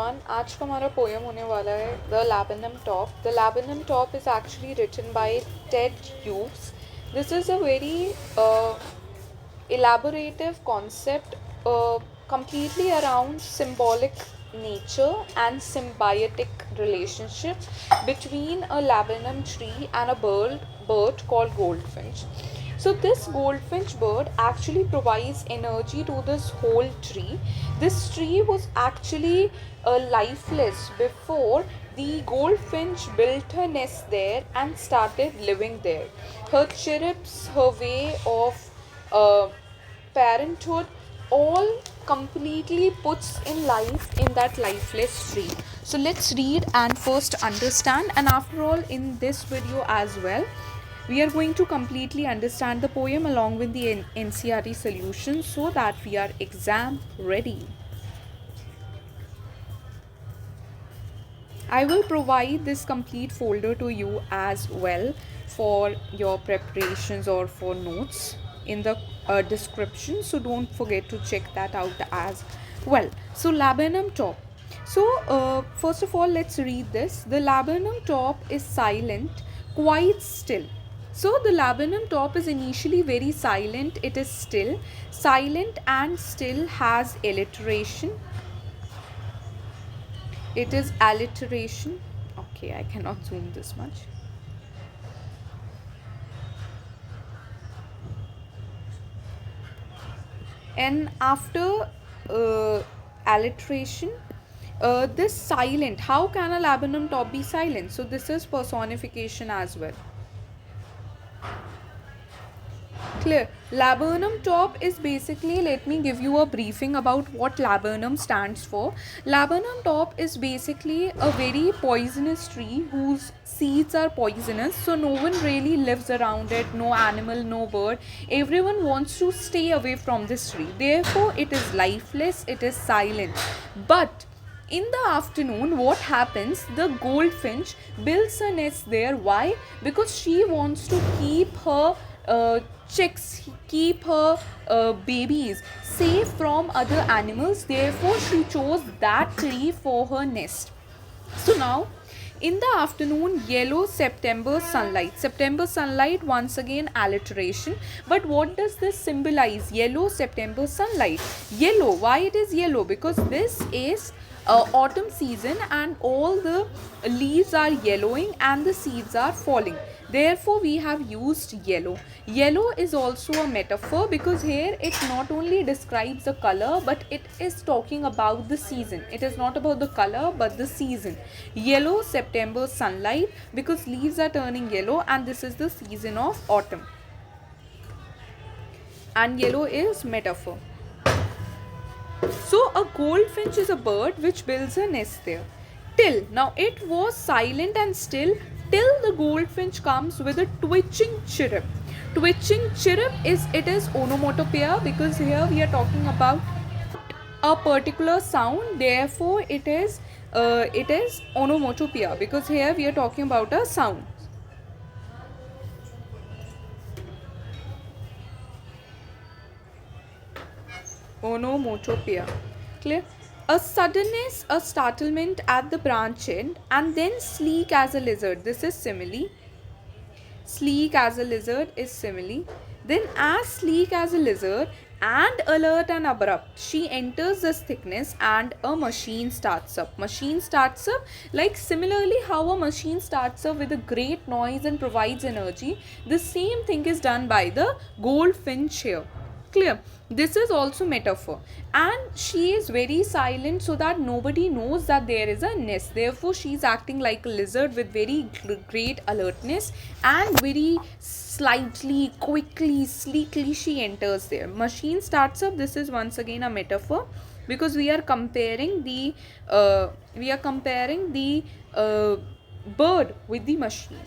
आज का हमारा पोएम होने वाला है the laburnum top. The laburnum top is actually written by Ted Hughes. This is a very elaborative concept, completely around symbolic nature and symbiotic relationship between a laburnum tree and a bird called goldfinch. So this goldfinch bird actually provides energy to this whole tree. This tree was actually lifeless before the goldfinch built her nest there and started living there. Her chirps, her way of uh, parenthood, all completely puts in life in that lifeless tree. So let's read and first understand, and after all in this video as well we are going to completely understand the poem along with the NCRT solution so that we are exam ready. I will provide this complete folder to you as well for your preparations or for notes in the description, so don't forget to check that out as well. So laburnum top. So first of all, let's read this. The laburnum top is silent, quite still. So the laburnum top is initially very silent. It is still. Silent and still has alliteration. It is alliteration. Okay, I cannot zoom this much. And after alliteration, this silent, how can a laburnum top be silent? So this is personification as well. Clear. Laburnum top is basically, let me give you a briefing about what laburnum stands for. Laburnum top is basically a very poisonous tree whose seeds are poisonous, so no one really lives around it, no animal, no bird. Everyone wants to stay away from this tree. Therefore, it is lifeless, it is silent. But in the afternoon, what happens? The goldfinch builds a nest there. Why? Because she wants to keep her chicks, keep her babies safe from other animals. Therefore, she chose that tree for her nest. So now, in the afternoon, yellow September sunlight. September sunlight, once again alliteration. But what does this symbolize? Yellow September sunlight. Yellow. Why it is yellow? Because this is autumn season and all the leaves are yellowing and the seeds are falling. Therefore, we have used yellow. Yellow is also a metaphor because here it not only describes the color but it is talking about the season. It is not about the color but the season. Yellow September sunlight because leaves are turning yellow and this is the season of autumn. And yellow is metaphor. So a goldfinch is a bird which builds a nest there. Till now it was silent and still till the goldfinch comes with a twitching chirp. Twitching chirp is onomatopoeia because here we are talking about a particular sound. Therefore it is onomatopoeia because here we are talking about a sound. Onomatopoeia. Clear? A suddenness, a startlement at the branch end, and then sleek as a lizard. This is simile. Sleek as a lizard is simile. Then, as sleek as a lizard and alert and abrupt, she enters this thickness and a machine starts up. Machine starts up, like similarly how a machine starts up with a great noise and provides energy. The same thing is done by the goldfinch here. Clear? This is also metaphor, and she is very silent so that nobody knows that there is a nest. Therefore she is acting like a lizard with very great alertness and very slightly, quickly, sleekly she enters there. Machine starts up. This is once again a metaphor because we are comparing the bird with the machine.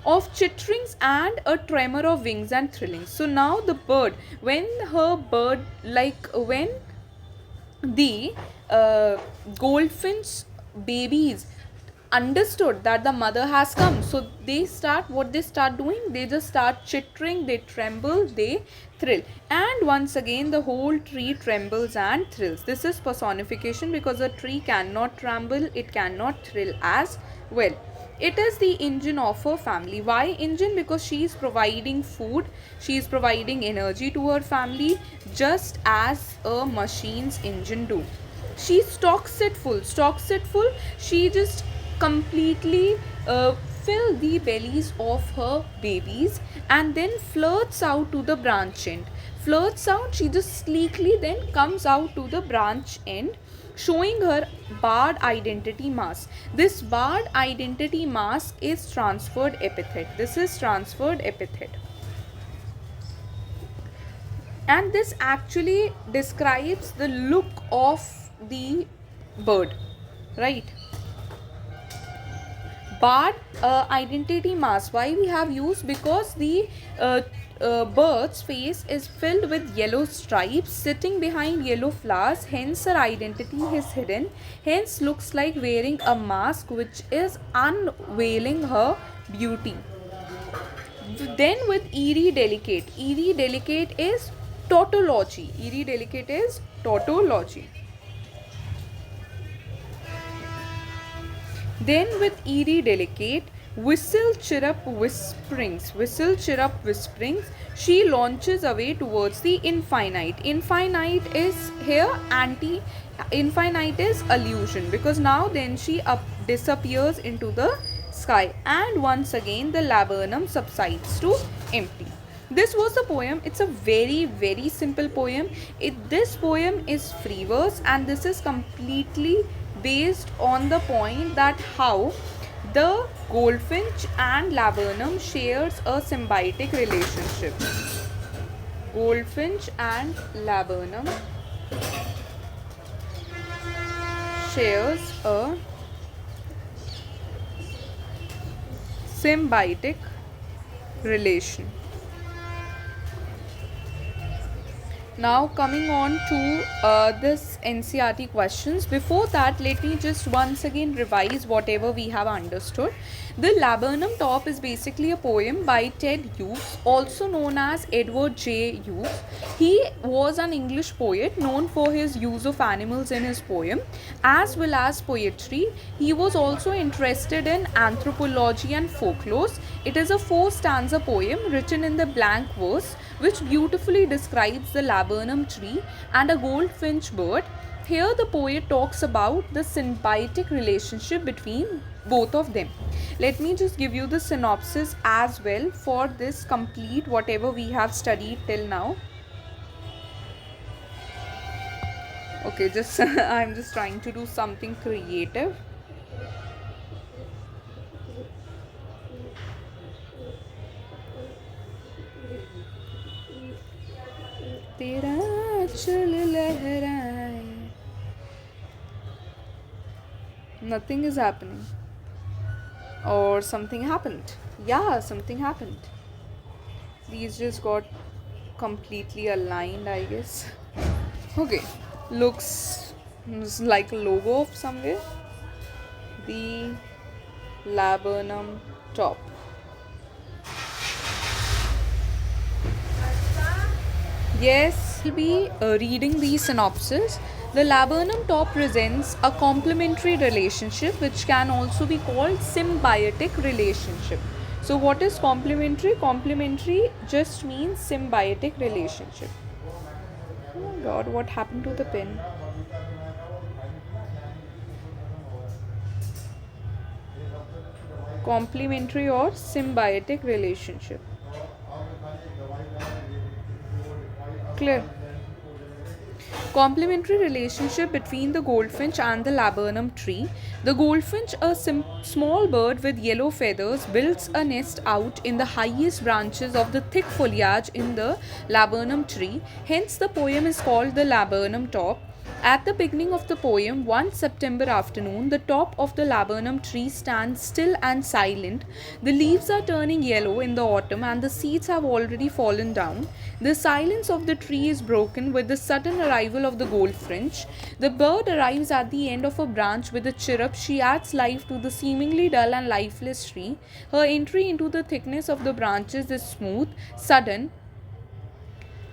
Of chitterings and a tremor of wings and thrilling. So now the bird, when the goldfinch babies understood that the mother has come, so what they start doing, they just start chittering, they tremble, they thrill, and once again the whole tree trembles and thrills. This is personification, because a tree cannot tremble, it cannot thrill as well. It is the engine of her family. Why engine? Because she is providing food, she is providing energy to her family, just as a machine's engine do. She stocks it full. She just completely fill the bellies of her babies, and then flirts out to the branch end. Flirts out, she just sleekly then comes out to the branch end, showing her barred identity mask. This barred identity mask is transferred epithet. This is transferred epithet. And this actually describes the look of the bird, right? Barred identity mask, why we have used? Because the bird's face is filled with yellow stripes sitting behind yellow flowers, hence her identity is hidden, hence looks like wearing a mask which is unveiling her beauty. Then with eerie delicate, is tautology. Eerie delicate is tautology. Then with eerie delicate, whistle chirrup whisperings, she launches away towards the infinite. Infinite is here infinite is illusion, because now then she disappears into the sky, and once again the laburnum subsides to empty. This was the poem. It's a very, very simple poem. This poem is free verse, and this is completely based on the point that how the goldfinch and laburnum shares a symbiotic relationship. Goldfinch and laburnum shares a symbiotic relation. Now coming on to this NCERT questions. Before that, let me just once again revise whatever we have understood. The Laburnum Top is basically a poem by Ted Hughes, also known as Edward J. Hughes. He was an English poet known for his use of animals in his poem as well as poetry. He was also interested in anthropology and folklore. It is a 4-stanza poem written in the blank verse, which beautifully describes the laburnum tree and a goldfinch bird. Here the poet talks about the symbiotic relationship between both of them. Let me just give you the synopsis as well for this complete whatever we have studied till now. Okay, just I'm just trying to do something creative. तेरा चल लहराए. Nothing is happening. Or something happened. Yeah, something happened. These just got completely aligned, I guess. Okay, looks like a logo of somewhere. The laburnum top. Yes, we'll be reading the synopsis. The laburnum top presents a complementary relationship, which can also be called symbiotic relationship. So what is complementary? Complementary just means symbiotic relationship. Oh my god, what happened to the pen? Complementary or symbiotic relationship. Clear? Complementary relationship between the goldfinch and the laburnum tree. The goldfinch, a small bird with yellow feathers, builds a nest out in the highest branches of the thick foliage in the laburnum tree. Hence, the poem is called The Laburnum Top. At the beginning of the poem, one September afternoon, the top of the laburnum tree stands still and silent. The leaves are turning yellow in the autumn and the seeds have already fallen down. The silence of the tree is broken with the sudden arrival of the goldfinch. The bird arrives at the end of a branch with a chirrup. She adds life to the seemingly dull and lifeless tree. Her entry into the thickness of the branches is smooth, sudden,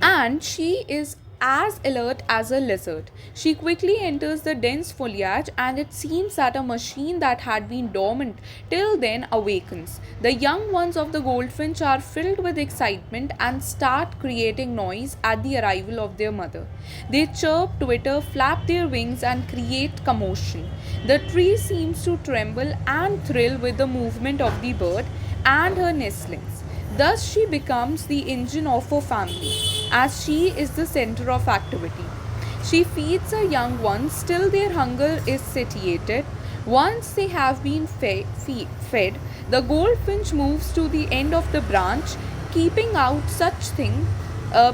and she is as alert as a lizard. She quickly enters the dense foliage, and it seems that a machine that had been dormant till then awakens. The young ones of the goldfinch are filled with excitement and start creating noise at the arrival of their mother. They chirp, twitter, flap their wings, and create commotion. The tree seems to tremble and thrill with the movement of the bird and her nestlings. Thus, she becomes the engine of her family, as she is the center of activity. She feeds her young ones till their hunger is satiated. Once they have been fed, the goldfinch moves to the end of the branch, keeping out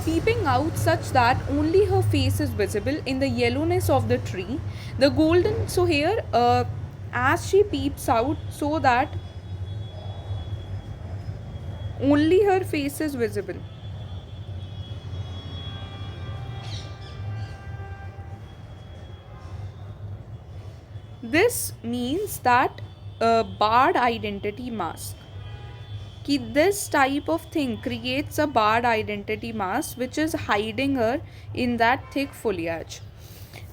peeping out such that only her face is visible in the yellowness of the tree. The golden, so here, as she peeps out, so that only her face is visible. This means that a barred identity mask. This type of thing creates a barred identity mask which is hiding her in that thick foliage.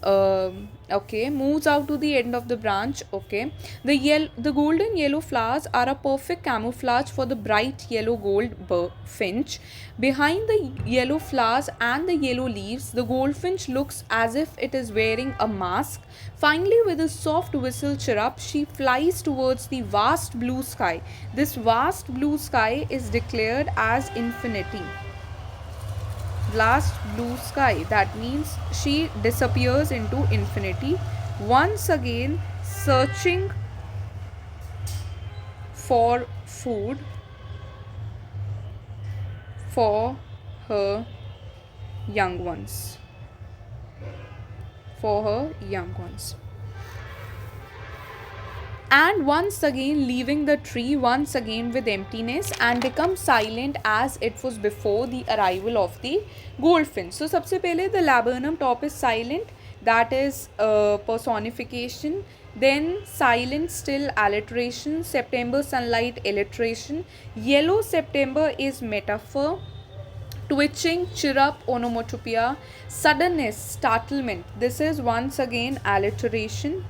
Okay, moves out to the end of the branch. Okay, the golden yellow flowers are a perfect camouflage for the bright yellow finch. Behind the yellow flowers and the yellow leaves, the goldfinch looks as if it is wearing a mask. Finally, with a soft whistle chirrup, she flies towards the vast blue sky. This vast blue sky is declared as infinity. Last blue sky, that means she disappears into infinity, once again searching for food for her young ones. And once again leaving the tree once again with emptiness, and become silent as it was before the arrival of the goldfinch. So सबसे पहले the laburnum top is silent, that is personification. Then silent still alliteration, September sunlight alliteration, yellow September is metaphor, twitching, chirrup, onomatopoeia, suddenness, startlement, this is once again alliteration.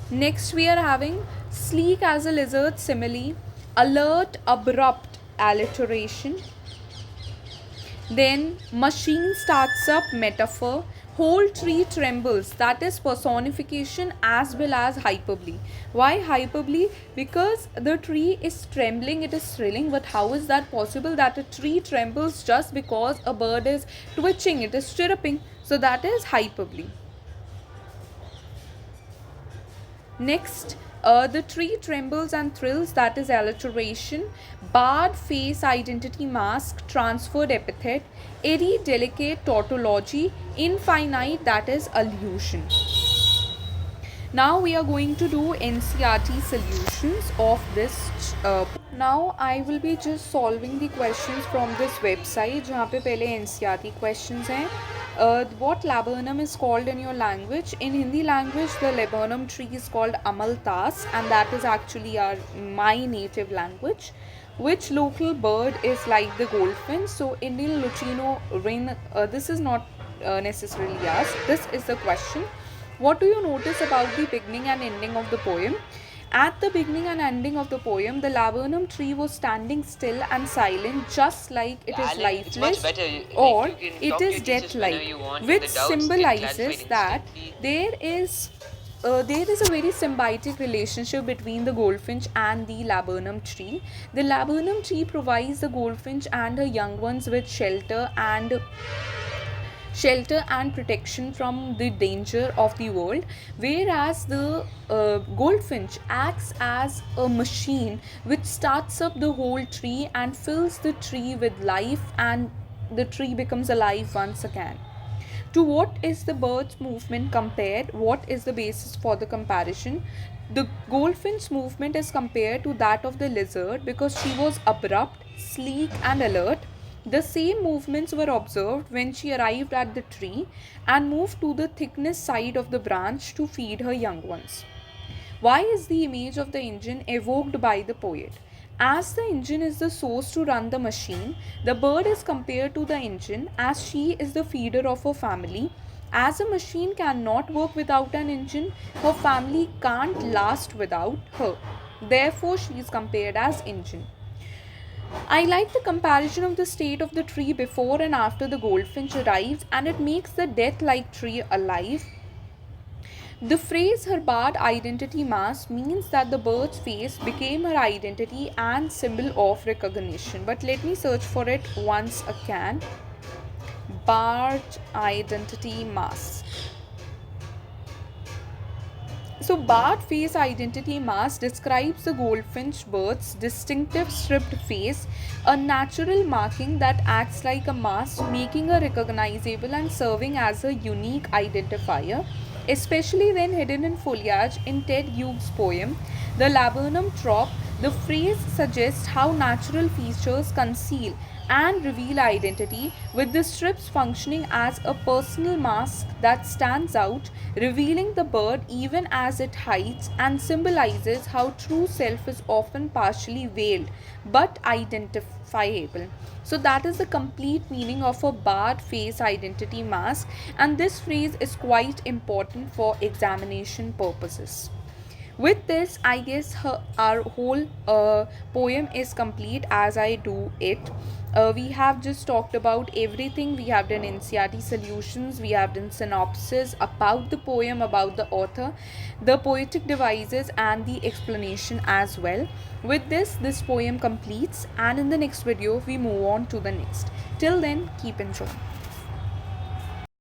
Next, we are having sleek as a lizard simile, alert, abrupt, alliteration. Then, machine starts up, metaphor. Whole tree trembles, that is personification as well as hyperbole. Why hyperbole? Because the tree is trembling, it is thrilling, but how is that possible that a tree trembles just because a bird is twitching, it is chirruping? So, that is hyperbole. Next, the tree trembles and thrills, that is alliteration. Barred face identity mask, transferred epithet. Airy delicate tautology, infinite, that is allusion. Now we are going to do NCERT solutions of this. Now I will be just solving the questions from this website जहाँ पे पहले NCERT questions हैं. What laburnum is called in your language? In Hindi language, the laburnum tree is called Amaltas, and that is actually my native language. Which local bird is like the goldfinch? So Indian Lucino wren. This is not necessarily asked. This is the question. What do you notice about the beginning and ending of the poem? At the beginning and ending of the poem, the laburnum tree was standing still and silent, just like it is lifeless, or it is death-like, which symbolizes that there is a very symbiotic relationship between the goldfinch and the laburnum tree. The laburnum tree provides the goldfinch and her young ones with shelter and protection from the danger of the world, whereas the goldfinch acts as a machine which starts up the whole tree and fills the tree with life and the tree becomes alive once again. To what is the bird's movement compared? What is the basis for the comparison? The goldfinch's movement is compared to that of the lizard because she was abrupt, sleek, and alert. The same movements were observed when she arrived at the tree and moved to the thickness side of the branch to feed her young ones. Why is the image of the engine evoked by the poet? As the engine is the source to run the machine, the bird is compared to the engine as she is the feeder of her family. As a machine cannot work without an engine, her family can't last without her. Therefore, she is compared as engine. I like the comparison of the state of the tree before and after the goldfinch arrives, and it makes the death like tree alive. The phrase her bard identity mask means that the bird's face became her identity and symbol of recognition. But let me search for it once again. Bard identity mask. So, Bard face identity mask describes the goldfinch bird's distinctive stripped face, a natural marking that acts like a mask, making her recognizable and serving as a unique identifier, especially when hidden in foliage. In Ted Hughes' poem, The Laburnum Trop, the phrase suggests how natural features conceal and reveal identity, with the strips functioning as a personal mask that stands out, revealing the bird even as it hides, and symbolizes how true self is often partially veiled but identifiable. So, that is the complete meaning of a barred face identity mask, and this phrase is quite important for examination purposes. With this, I guess our whole poem is complete as I do it. We have just talked about everything. We have done NCRT solutions, we have done synopsis about the poem, about the author, the poetic devices, and the explanation as well. With this poem completes, and in the next video, we move on to the next. Till then, keep enjoying.